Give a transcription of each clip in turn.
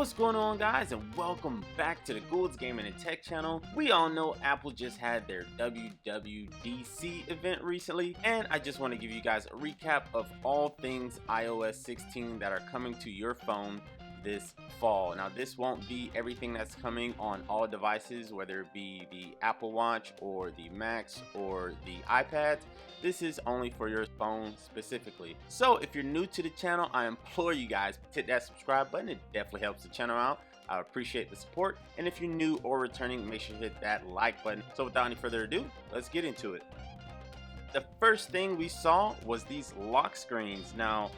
What's going on, guys, and welcome back to the Gould's Gaming and Tech channel. We all know Apple just had their WWDC event recently, and I just want to give you guys a recap of all things iOS 16 that are coming to your phone this fall. Now, this won't be everything that's coming on all devices, whether it be the Apple Watch or the Macs or the iPads. This is only for your phone specifically. So if you're new to the channel, I implore you guys to hit that subscribe button. It definitely helps the channel out. I appreciate the support. And if you're new or returning, make sure to hit that like button. So without any further ado, let's get into it. The first thing we saw was these lock screens. Now,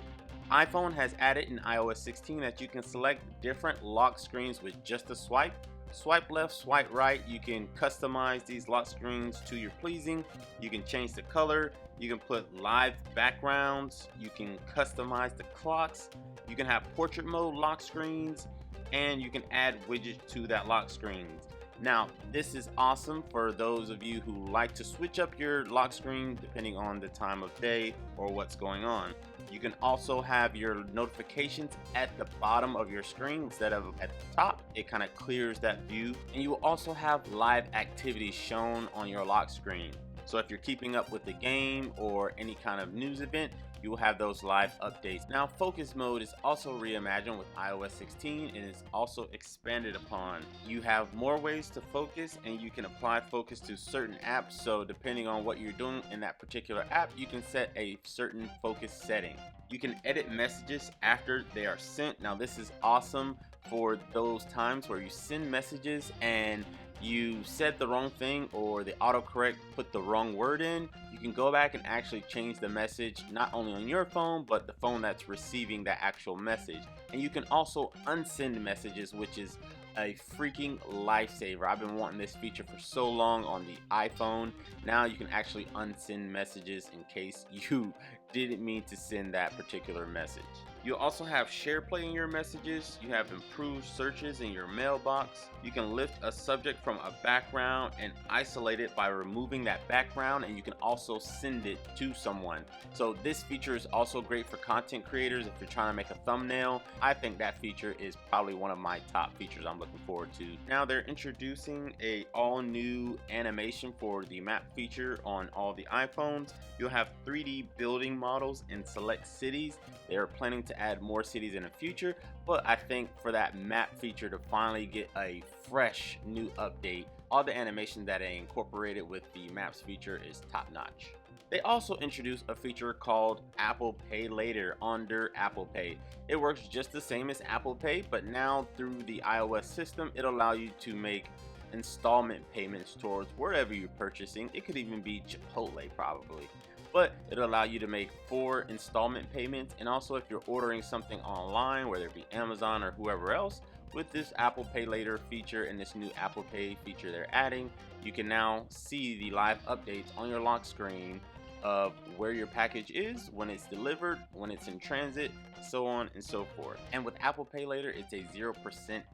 iPhone has added in iOS 16 that you can select different lock screens with just a swipe. Swipe left, swipe right. You can customize these lock screens to your pleasing. You can change the color. You can put live backgrounds. You can customize the clocks. You can have portrait mode lock screens, and you can add widgets to that lock screens. Now, this is awesome for those of you who like to switch up your lock screen depending on the time of day or what's going on. You can also have your notifications at the bottom of your screen instead of at the top. It kind of clears that view. And you will also have live activities shown on your lock screen. So if you're keeping up with the game or any kind of news event, you will have those live updates. Now, focus mode is also reimagined with iOS 16 and is also expanded upon. You have more ways to focus, and you can apply focus to certain apps. So depending on what you're doing in that particular app, you can set a certain focus setting. You can edit messages after they are sent. Now, this is awesome for those times where you send messages and you said the wrong thing or the autocorrect put the wrong word in. You can go back and actually change the message not only on your phone but the phone that's receiving that actual message. And you can also unsend messages, which is a freaking lifesaver. I've been wanting this feature for so long on the iPhone. Now you can actually unsend messages in case you didn't mean to send that particular message. You also have SharePlay in your messages. You have improved searches in your mailbox. You can lift a subject from a background and isolate it by removing that background, and you can also send it to someone. So this feature is also great for content creators if you're trying to make a thumbnail. I think that feature is probably one of my top features I'm looking forward to. Now they're introducing a all new animation for the map feature on all the iPhones. You'll have 3D building models in select cities. They're planning to add more cities in the future, but I think for that map feature to finally get a fresh new update, all the animation that they incorporated with the maps feature is top notch. They also introduced a feature called Apple Pay Later under Apple Pay. It works just the same as Apple Pay, but now through the iOS system, it'll allow you to make installment payments towards wherever you're purchasing. It could even be Chipotle probably. But it'll allow you to make 4 installment payments. And also if you're ordering something online, whether it be Amazon or whoever else, with this Apple Pay Later feature and this new Apple Pay feature they're adding, you can now see the live updates on your lock screen of where your package is, when it's delivered, when it's in transit, so on and so forth. And with Apple Pay Later, it's a 0%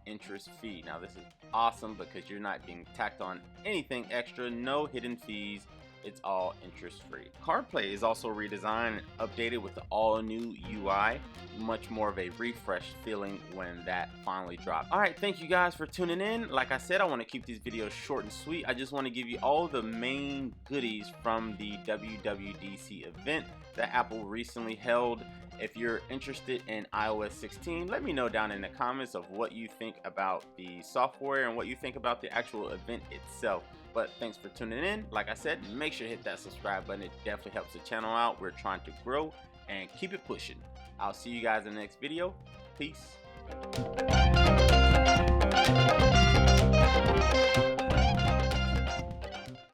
interest fee. Now this is awesome because you're not being tacked on anything extra, no hidden fees. It's all interest free. CarPlay is also redesigned and updated with the all new UI, much more of a refreshed feeling when that finally drops. Alright, thank you guys for tuning in. Like I said, I want to keep these videos short and sweet. I just want to give you all the main goodies from the WWDC event that Apple recently held. If you're interested in iOS 16, let me know down in the comments of what you think about the software and what you think about the actual event itself. But thanks for tuning in. Like I said, make sure to hit that subscribe button. It definitely helps the channel out. We're trying to grow and keep it pushing. I'll see you guys in the next video. Peace.